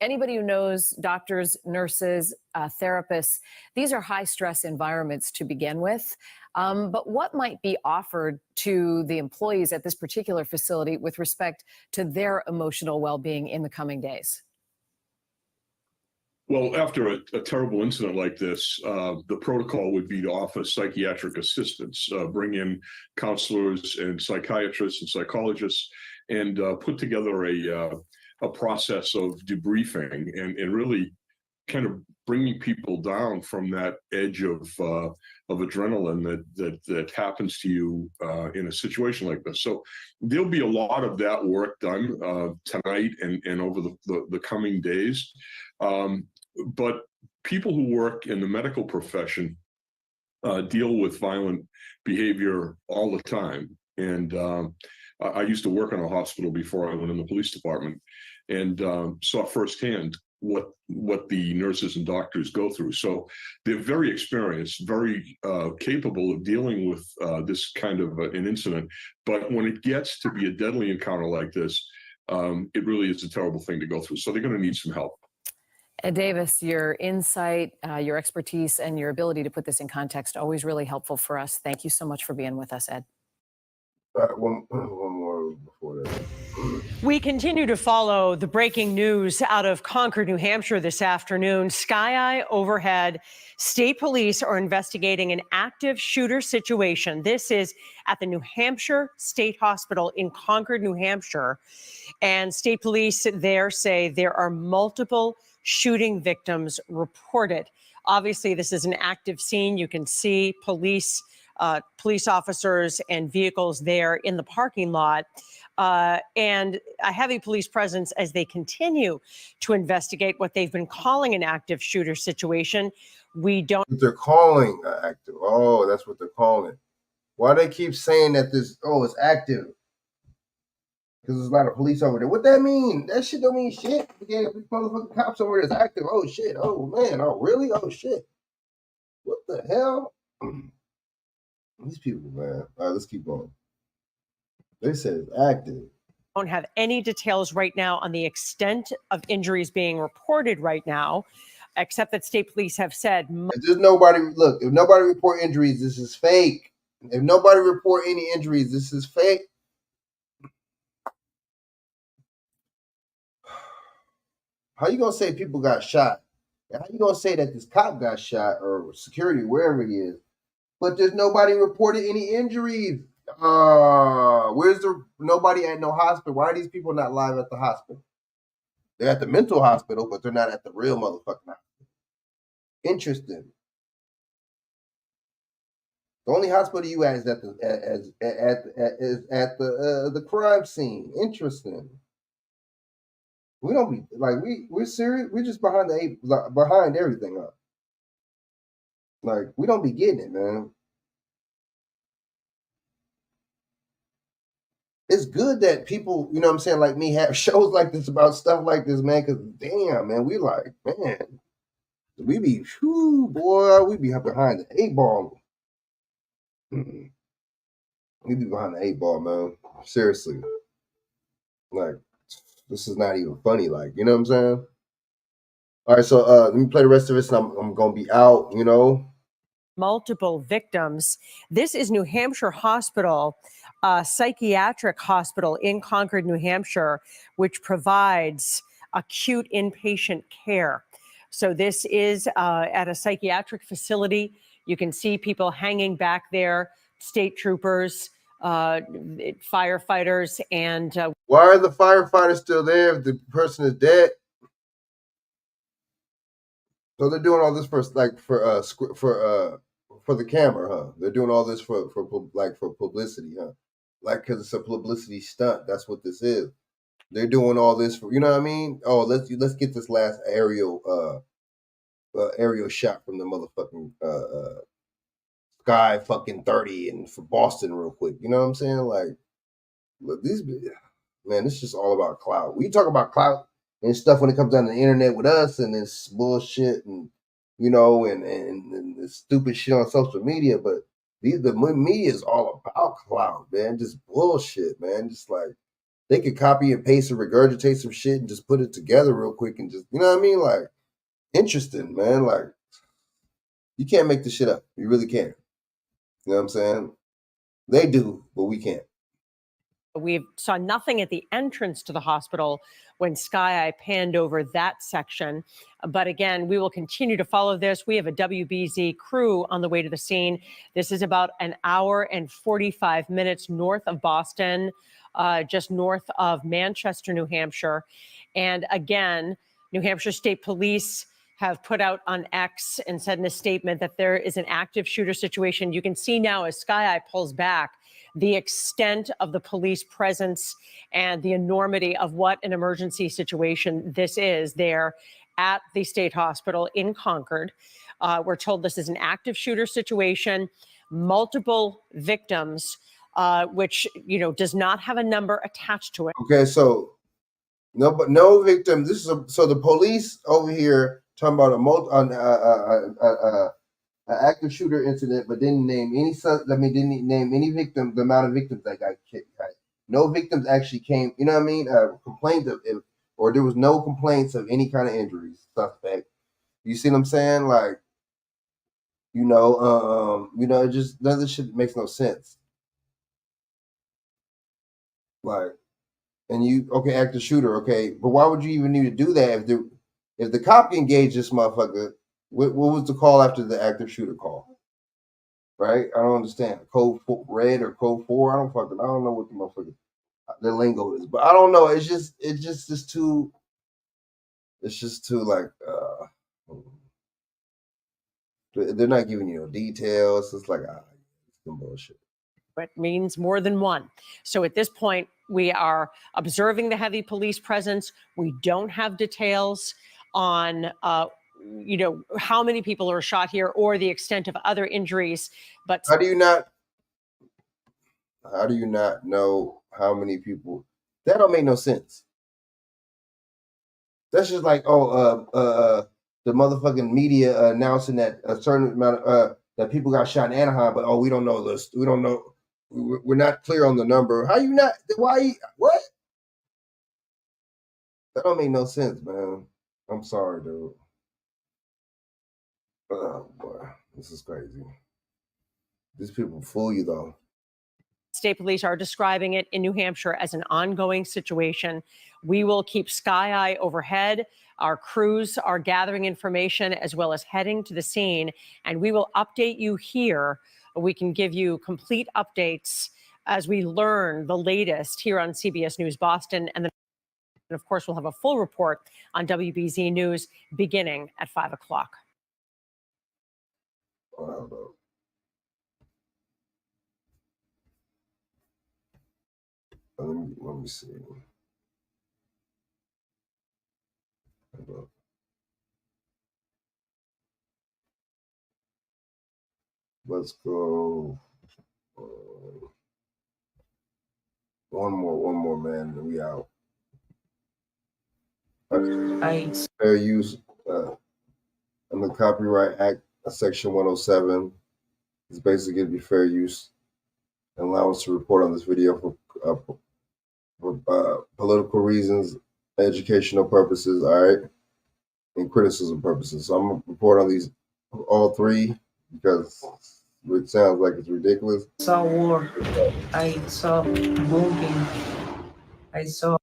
anybody who knows doctors, nurses, therapists, these are high stress environments to begin with. But what might be offered to the employees at this particular facility with respect to their emotional well-being in the coming days? Well, after a terrible incident like this, the protocol would be to offer psychiatric assistance, bring in counselors and psychiatrists and psychologists, and put together a process of debriefing and really kind of bringing people down from that edge of adrenaline that happens to you in a situation like this. So there'll be a lot of that work done tonight and over the coming days. But people who work in the medical profession deal with violent behavior all the time. And I used to work in a hospital before I went in the police department, and saw firsthand what the nurses and doctors go through. So they're very experienced, very capable of dealing with this kind of an incident. But when it gets to be a deadly encounter like this, it really is a terrible thing to go through. So they're going to need some help. Ed Davis, your insight, your expertise, and your ability to put this in context, always really helpful for us. Thank you so much for being with us, Ed. One more before that. We continue to follow the breaking news out of Concord, New Hampshire this afternoon. Sky Eye overhead. State police are investigating an active shooter situation. This is at the New Hampshire State Hospital in Concord, New Hampshire. And state police there say there are multiple shooting victims reported. Obviously, this is an active scene. You can see police officers and vehicles there in the parking lot, and a heavy police presence as they continue to investigate what they've been calling an active shooter situation. We don't. They're calling active. Oh, that's what they're calling it. Why they keep saying that this? Oh, it's active. Because there's a lot of police over there. What that mean? That shit don't mean shit. Yeah, motherfucking cops over there is active. Oh shit. Oh man. Oh really? Oh shit. What the hell? These people, man. All right, let's keep going. They said it's active. Don't have any details right now on the extent of injuries being reported right now, except that state police have said. If there's nobody, look, if nobody report injuries, this is fake. If nobody report any injuries, this is fake. How you gonna say people got shot? How you gonna say that this cop got shot or security, wherever he is, but there's nobody reported any injuries? Where's the nobody at no hospital? Why are these people not live at the hospital? They're at the mental hospital, but they're not at the real motherfucking hospital. Interesting. The only hospital you at is at the crime scene. Interesting. We don't be like we're serious. We're just behind everything up. Like we don't be getting it, man. It's good that people, you know what I'm saying, like me have shows like this about stuff like this, man. Because damn, man, we like, man, we be, whew, boy, we be behind the 8-ball. We be behind the 8-ball, man. Seriously, like. This is not even funny, like, you know what I'm saying? All right, so let me play the rest of this, and I'm gonna be out, you know. Multiple victims. This is New Hampshire Hospital, a psychiatric hospital in Concord, New Hampshire, which provides acute inpatient care. So this is at a psychiatric facility. You can see people hanging back there, state troopers, firefighters, and why are the firefighters still there if the person is dead? So they're doing all this for the camera, huh? They're doing all this for publicity, huh? Like because it's a publicity stunt. That's what this is. They're doing all this for, you know what I mean? Oh, let's get this last aerial shot from the motherfucking Sky fucking 30 and for Boston real quick. You know what I'm saying? Like, look, these, man, it's just all about clout. We talk about clout and stuff when it comes down to the internet with us and this bullshit and, you know, and the stupid shit on social media, but the media is all about clout, man. Just bullshit, man. Just like, they could copy and paste and regurgitate some shit and just put it together real quick and just, you know what I mean? Like, interesting, man. Like, you can't make this shit up. You really can't. You know what I'm saying? They do, but we can't. We saw nothing at the entrance to the hospital when Sky Eye panned over that section. But again, we will continue to follow this. We have a WBZ crew on the way to the scene. This is about an hour and 45 minutes north of Boston, just north of Manchester, New Hampshire. And again, New Hampshire State Police have put out on X and said in a statement that there is an active shooter situation. You can see now as Sky Eye pulls back the extent of the police presence and the enormity of what an emergency situation this is there at the state hospital in Concord. We're told this is an active shooter situation, multiple victims, which, does not have a number attached to it. Okay, so no victim. This is so the police over here talking about an active shooter incident, but didn't name any didn't name any victims. The amount of victims that got killed. No victims actually came. You know what I mean? Complaints or there was no complaints of any kind of injuries. Suspect. You see what I'm saying? Like, it just none of this shit makes no sense. Like, and active shooter, okay, but why would you even need to do that if the cop engaged this motherfucker? What was the call after the active shooter call? Right? I don't understand. Code red or code 4? I don't know what the motherfucker the lingo is, but I don't know. It's just too like they're not giving you no details. It's like it's some bullshit. It means more than one. So at this point, we are observing the heavy police presence. We don't have details on, how many people are shot here or the extent of other injuries. But how do you not know how many people? That don't make no sense. That's just like, the motherfucking media announcing that a certain amount of that people got shot in Anaheim, but we don't know this. We don't know. We're not clear on the number. How you not? Why? What? That don't make no sense, man. I'm sorry, dude. Oh boy, this is crazy. These people fool you though. State police are describing it in New Hampshire as an ongoing situation. We will keep Sky Eye overhead. Our crews are gathering information as well as heading to the scene, and we will update you here. We can give you complete updates as we learn the latest here on CBS News Boston. And of course, we'll have a full report on WBZ News beginning at 5 o'clock. Let me see. Let's go. One more, man. And we out. Fair use under Copyright Act, Section 107 is basically going to be fair use and allow us to report on this video for political reasons, educational purposes, all right, and criticism purposes. So I'm going to report on these all three because it sounds like it's ridiculous. I saw war. I saw bombing. I saw.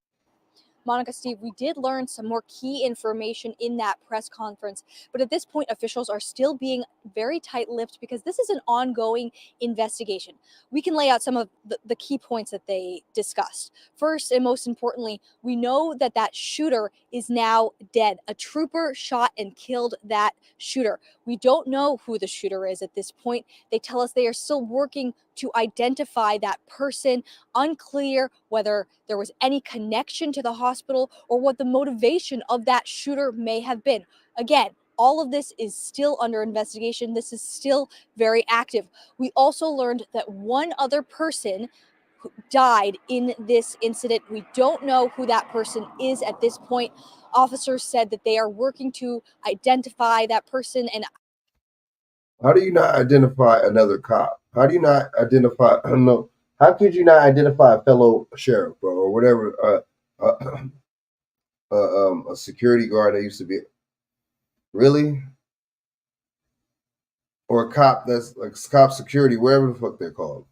Monica, Steve, we did learn some more key information in that press conference, but at this point, officials are still being very tight-lipped because this is an ongoing investigation. We can lay out some of the key points that they discussed. First, and most importantly, we know that that shooter is now dead. A trooper shot and killed that shooter. We don't know who the shooter is at this point. They tell us they are still working to identify that person. Unclear whether there was any connection to the hospital or what the motivation of that shooter may have been. Again, all of this is still under investigation. This is still very active. We also learned that one other person who died in this incident. We don't know who that person is at this point. Officers said that they are working to identify that person. And how do you not identify another cop? How do you not identify? I don't know. How could you not identify a fellow sheriff, bro, or whatever? A security guard that used to be, really, or a cop that's like cop security, wherever the fuck they're called.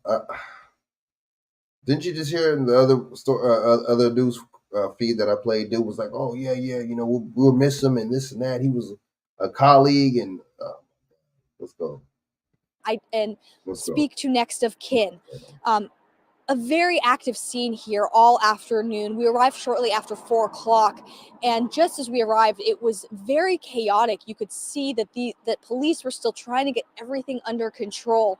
Didn't you just hear in the other news feed that I played? Dude was like, "Oh yeah, we'll miss him and this and that. He was a colleague and." Let's go. Speak to next of kin. a very active scene here all afternoon. We arrived shortly after 4 o'clock, and just as we arrived, it was very chaotic. You could see that that police were still trying to get everything under control.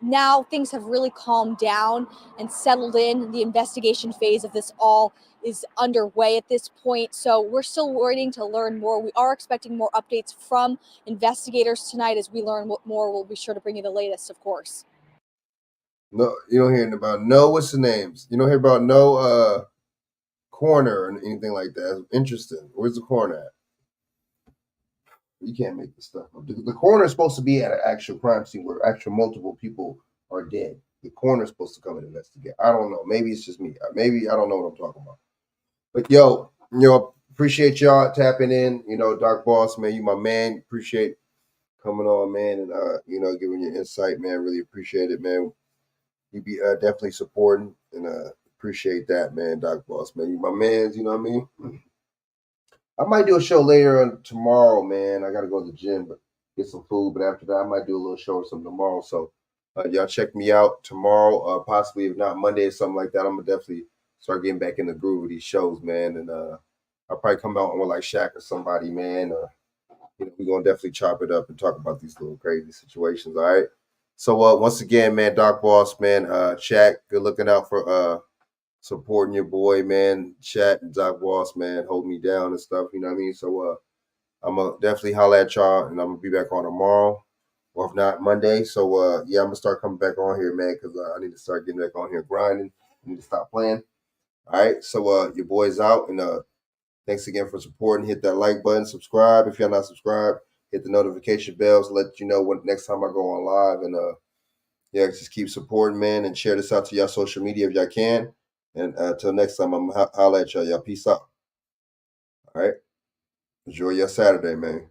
Now things have really calmed down and settled in. The investigation phase of this all is underway at this point, so we're still waiting to learn more. We are expecting more updates from investigators tonight. As we learn more, we'll be sure to bring you the latest, of course. No, you don't hear about no. What's the names? You don't hear about no coroner or anything like that. Interesting. Where's the coroner at? You can't make this stuff up. The coroner is supposed to be at an actual crime scene where actual multiple people are dead. The coroner is supposed to come and investigate. I don't know. Maybe it's just me. Maybe I don't know what I'm talking about. But yo, appreciate y'all tapping in. Doc Boss, man, you my man. Appreciate coming on, man, and giving your insight, man. Really appreciate it, man. You be definitely supporting and appreciate that, man, Doc Boss, man. You my mans, you know what I mean? I might do a show later on tomorrow, man. I gotta go to the gym, but get some food. But after that, I might do a little show or something tomorrow. So y'all check me out tomorrow, possibly if not Monday or something like that. I'm gonna definitely start getting back in the groove of these shows, man. And I'll probably come out with like Shaq or somebody, man. We're gonna definitely chop it up and talk about these little crazy situations. All right. So once again, man, Doc Boss, man, Shaq, good looking out for supporting your boy, man. Chat and Doc Boss, man, hold me down and stuff. You know what I mean? So I'm gonna definitely holler at y'all, and I'm gonna be back on tomorrow, or if not Monday. So yeah, I'm gonna start coming back on here, man, because I need to start getting back on here grinding. I need to stop playing. All right. So your boy's out, and thanks again for supporting. Hit that like button, subscribe if you're not subscribed. Hit the notification bells, let you know when next time I go on live, and yeah, just keep supporting, man, and share this out to y'all social media if y'all can. And until next time, I'm gonna holler at y'all. Y'all peace out. All right. Enjoy your Saturday, man.